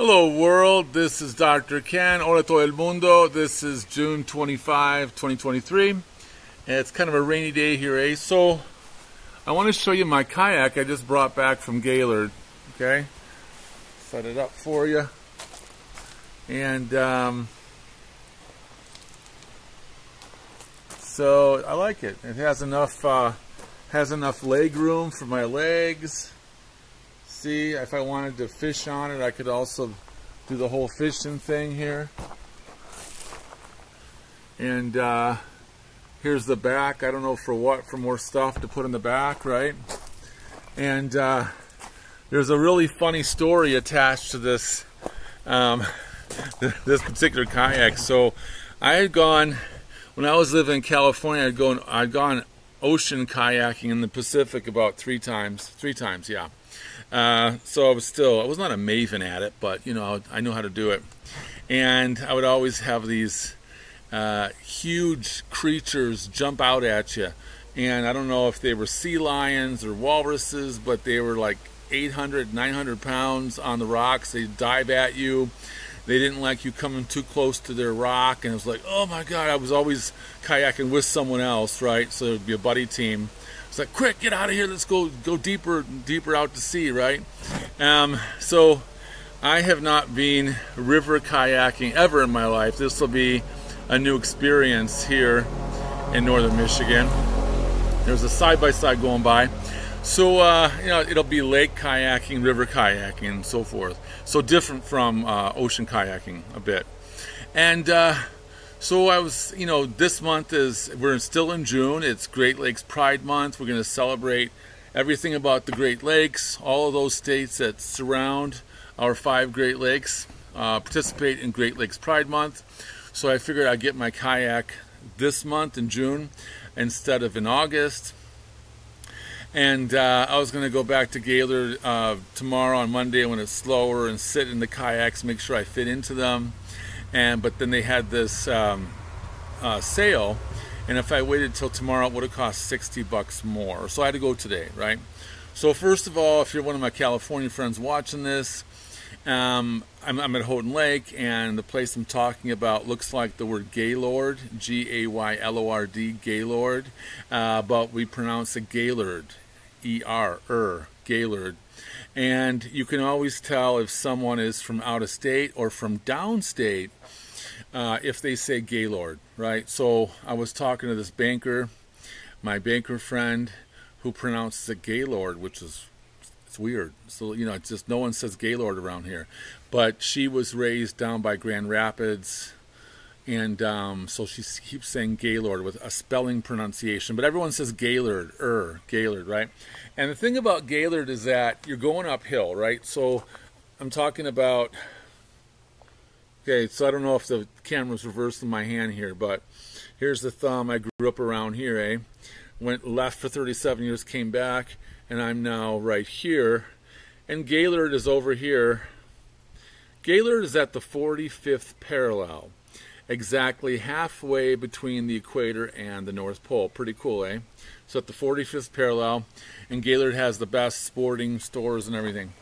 Hello world, this is Dr. Ken. Hola todo el mundo. This is June 25, 2023. And it's kind of a rainy day here, eh? So, I want to show you my kayak I just brought back from Gaylord. Okay? Set it up for you. And, so I like it. It has enough leg room for my legs. See, if I wanted to fish on it, I could also do the whole fishing thing here. And here's the back. I don't know for what, for more stuff to put in the back, right? And there's a really funny story attached to this this particular kayak. So I had gone, when I was living in California, I'd gone ocean kayaking in the Pacific about three times, yeah. So I was not a maven at it, but you know, I knew how to do it. And I would always have these huge creatures jump out at you. And I don't know if they were sea lions or walruses, but they were like 800, 900 pounds on the rocks. They'd dive at you. They didn't like you coming too close to their rock. And it was like, oh my God, I was always kayaking with someone else, right? So it would be a buddy team. It's like, quick, get out of here. Let's go deeper out to sea, right? So I have not been river kayaking ever in my life. This will be a new experience here in northern Michigan. There's a side-by-side going by. So, you know, it'll be lake kayaking, river kayaking, and so forth. So different from ocean kayaking a bit. And so I was, you know, this month we're still in June. It's Great Lakes Pride Month. We're going to celebrate everything about the Great Lakes. All of those states that surround our 5 Great Lakes participate in Great Lakes Pride Month. So I figured I'd get my kayak this month in June instead of in August. And I was going to go back to Gaylord tomorrow on Monday when it's slower and sit in the kayaks, make sure I fit into them. But then they had this sale, and if I waited till tomorrow, it would have cost $60 more. So I had to go today, right? So first of all, if you're one of my California friends watching this, I'm at Houghton Lake, and the place I'm talking about looks like the word Gaylord, G-A-Y-L-O-R-D, Gaylord, but we pronounce it Gaylord, E-R, Gaylord. And you can always tell if someone is from out of state or from downstate if they say Gaylord, right? So I was talking to this banker, my banker friend, who pronounces it Gaylord, which is, it's weird. So, you know, it's just no one says Gaylord around here. But she was raised down by Grand Rapids, and so she keeps saying Gaylord with a spelling pronunciation. But everyone says Gaylord, Gaylord, right? And the thing about Gaylord is that you're going uphill, right? So I'm talking about, okay, so I don't know if the camera's reversed in my hand here, but here's the thumb. I grew up around here, eh? Went left for 37 years, came back, and I'm now right here. And Gaylord is over here. Gaylord is at the 45th parallel, exactly halfway between the equator and the North Pole. Pretty cool, eh? So at the 45th parallel, and Gaylord has the best sporting stores and everything.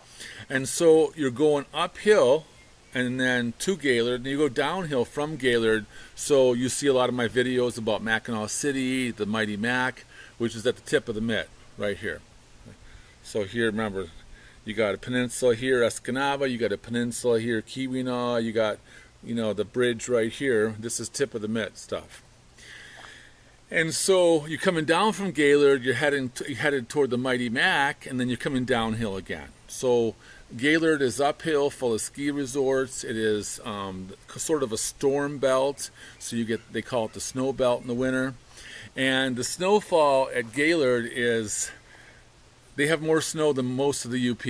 And so you're going uphill and then to Gaylord, and you go downhill from Gaylord. So you see a lot of my videos about Mackinac City, the Mighty Mac, which is at the tip of the mitt, right here. So here, remember, you got a peninsula here, Escanaba, you got a peninsula here, Keweenaw, you got, you know, the bridge right here. This is tip of the mitt stuff. And so you're coming down from Gaylord, you're headed toward the Mighty Mac, and then you're coming downhill again. So Gaylord is uphill, full of ski resorts. It is sort of a storm belt, so they call it the snow belt in the winter. And the snowfall at Gaylord is, they have more snow than most of the UP,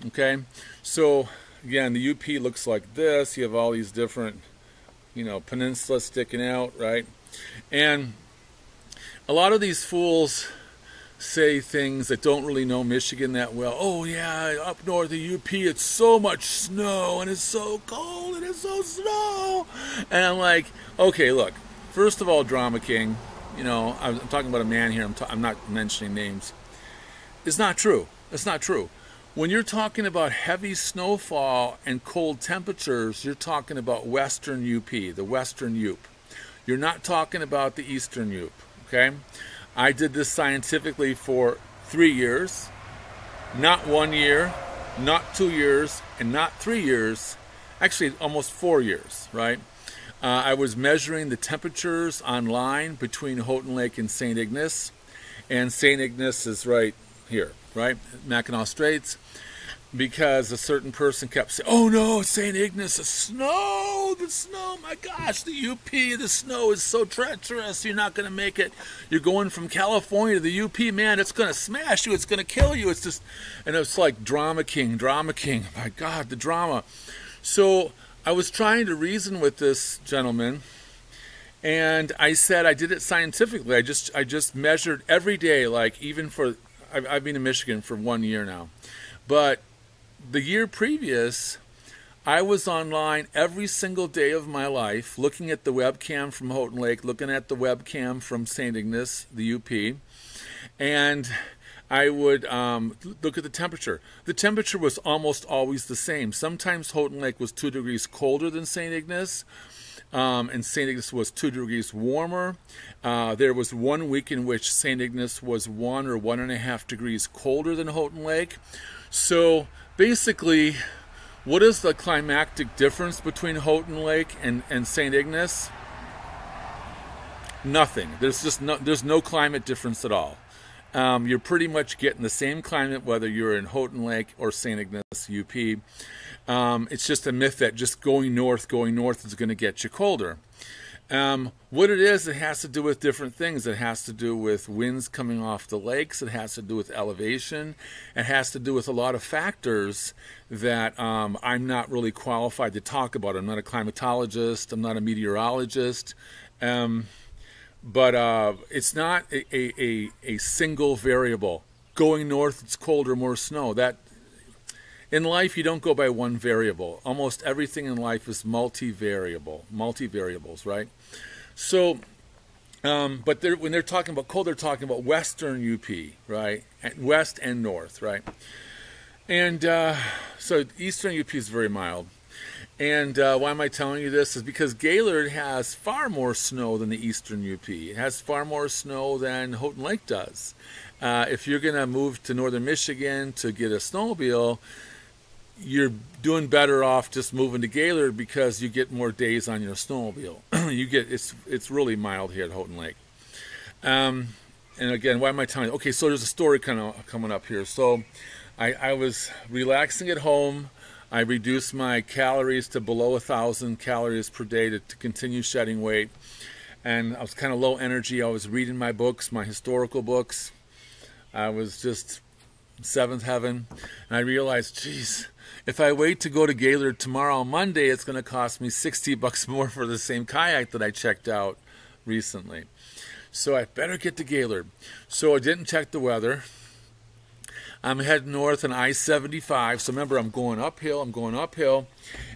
okay? So again, the UP looks like this. You have all these different, you know, peninsulas sticking out, right? And a lot of these fools say things that don't really know Michigan that well. Oh yeah, up north the UP, it's so much snow, and it's so cold, and it's so snow. And I'm like, okay, look, first of all, Drama King, you know, I'm talking about a man here, I'm not mentioning names. It's not true. It's not true. When you're talking about heavy snowfall and cold temperatures, you're talking about western UP, the western Yup. You're not talking about the eastern Yup, okay? I did this scientifically for 3 years, not 1 year, not 2 years, and not 3 years, actually almost 4 years, right? I was measuring the temperatures online between Houghton Lake and St. Ignace, and St. Ignace is right here, right? Mackinac Straits, because a certain person kept saying, oh no, St. Ignace, the snow, my gosh, the UP, the snow is so treacherous, you're not going to make it. You're going from California to the UP, man, it's going to smash you, it's going to kill you. It's just, and it's like drama king, my God, the drama. So I was trying to reason with this gentleman, and I said I did it scientifically. I just measured every day, like even for, I've been in Michigan for 1 year now, but the year previous, I was online every single day of my life, looking at the webcam from Houghton Lake, looking at the webcam from St. Ignace, the UP, and I would look at the temperature. The temperature was almost always the same. Sometimes Houghton Lake was 2 degrees colder than St. Ignace, and St. Ignace was 2 degrees warmer. There was 1 week in which St. Ignace was 1 or 1.5 degrees colder than Houghton Lake. So basically, what is the climactic difference between Houghton Lake and St. Ignace? Nothing. There's no climate difference at all. You're pretty much getting the same climate whether you're in Houghton Lake or St. Ignace, UP. It's just a myth that just going north is going to get you colder. What it is, it has to do with different things. It has to do with winds coming off the lakes. It has to do with elevation. It has to do with a lot of factors that I'm not really qualified to talk about. I'm not a climatologist. I'm not a meteorologist. But it's not a single variable. Going north, it's colder, more snow. That in life, you don't go by one variable. Almost everything in life is multivariables, right? So, but when they're talking about cold, they're talking about western UP, right? West and north, right? And so eastern UP is very mild. And why am I telling you this? Is because Gaylord has far more snow than the eastern UP. It has far more snow than Houghton Lake does. If you're going to move to northern Michigan to get a snowmobile, you're doing better off just moving to Gaylord because you get more days on your snowmobile. It's really mild here at Houghton Lake. And again, why am I telling you? Okay, so there's a story kind of coming up here. So I was relaxing at home. I reduced my calories to below 1,000 calories per day to continue shedding weight. And I was kind of low energy. I was reading my books, my historical books. I was just seventh heaven. And I realized, geez, if I wait to go to Gaylord tomorrow, Monday, it's going to cost me $60 more for the same kayak that I checked out recently. So I better get to Gaylord. So I didn't check the weather. I'm heading north on I-75. So remember, I'm going uphill,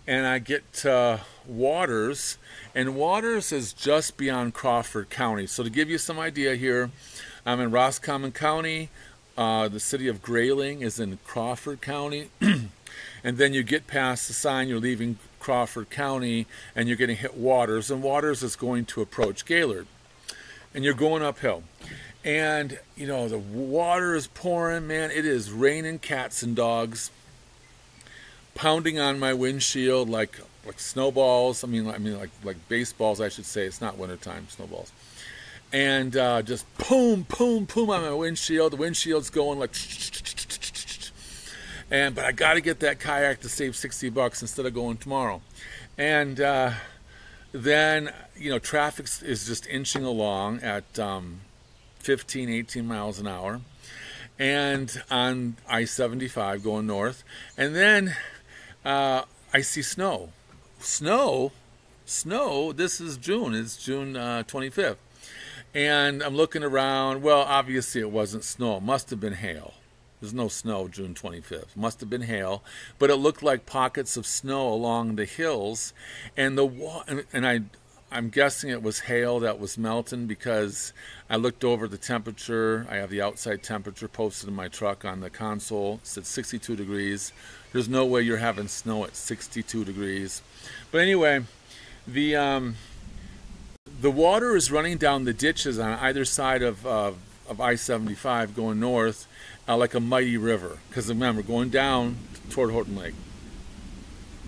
and I get to Waters, and Waters is just beyond Crawford County. So to give you some idea here, I'm in Roscommon County. The city of Grayling is in Crawford County. And then you get past the sign, you're leaving Crawford County, and you're going to hit Waters, and Waters is going to approach Gaylord. And you're going uphill. And, you know, the water is pouring, man. It is raining cats and dogs, pounding on my windshield like snowballs. I mean like baseballs, I should say. It's not wintertime, snowballs. And just boom, boom, boom on my windshield. The windshield's going like, but I got to get that kayak to save $60 instead of going tomorrow. And then, you know, traffic is just inching along at 15, 18 miles an hour, and on I-75 going north, and then I see snow. Snow, this is June, it's June 25th, and I'm looking around. Well, obviously it wasn't snow, it must have been hail. There's no snow June 25th. Must have been hail, but it looked like pockets of snow along the hills, and I'm guessing it was hail that was melting, because I looked over the temperature. I have the outside temperature posted in my truck on the console. It said 62 degrees. There's no way you're having snow at 62 degrees. But anyway, the water is running down the ditches on either side of I-75 going north like a mighty river. Because remember, going down toward Horton Lake.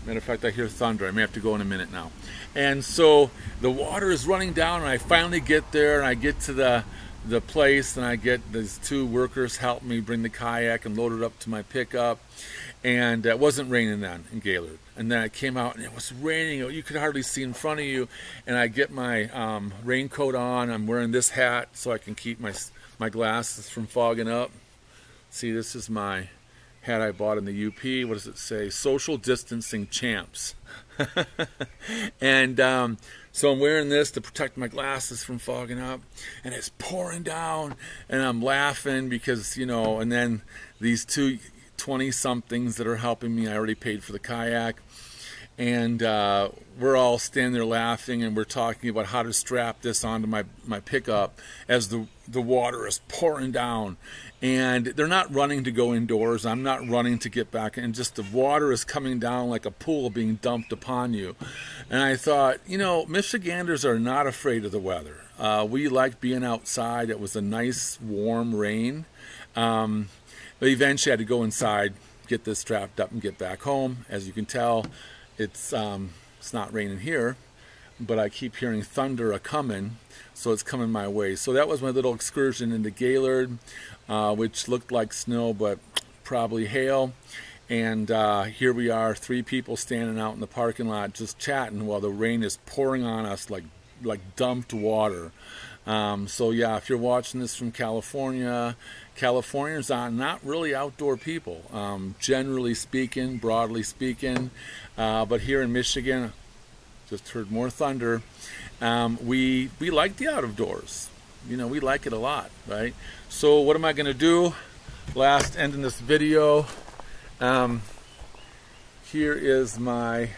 Matter of fact, I hear thunder. I may have to go in a minute now. And so the water is running down, and I finally get there, and I get to the place, and I get these two workers help me bring the kayak and load it up to my pickup. And it wasn't raining then in Gaylord. And then I came out, and it was raining. You could hardly see in front of you. And I get my raincoat on. I'm wearing this hat so I can keep my glasses from fogging up. See, this is my hat I bought in the UP. What does it say? Social distancing champs. And so I'm wearing this to protect my glasses from fogging up, and it's pouring down, and I'm laughing because, you know, and then these two 20-somethings that are helping me, I already paid for the kayak, and we're all standing there laughing, and we're talking about how to strap this onto my pickup as the water is pouring down. And they're not running to go indoors. I'm not running to get back, and just the water is coming down like a pool being dumped upon you. And I thought, you know, Michiganders are not afraid of the weather. We like being outside. It was a nice warm rain. But eventually I had to go inside, get this strapped up, and get back home. As you can tell, it's not raining here, but I keep hearing thunder a-coming, so it's coming my way. So that was my little excursion into Gaylord, which looked like snow, but probably hail. And here we are, 3 people standing out in the parking lot just chatting while the rain is pouring on us like dumped water. So yeah, if you're watching this from California, Californians are not really outdoor people, generally speaking, broadly speaking. But here in Michigan, just heard more thunder. We like the out of doors. You know, we like it a lot, right? So what am I going to do? Ending this video. Here is my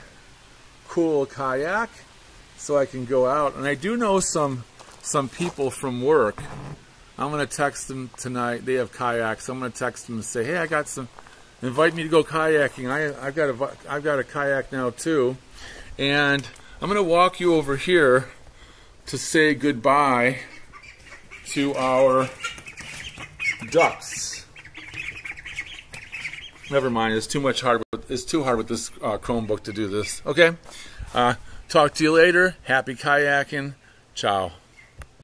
cool kayak, so I can go out. And I do know some people from work. I'm going to text them tonight. They have kayaks. So I'm going to text them and say, hey, I got some. Invite me to go kayaking. I've got a kayak now too, and I'm going to walk you over here to say goodbye to our ducks. Never mind, it's too hard with this Chromebook to do this. Okay, talk to you later. Happy kayaking. Ciao.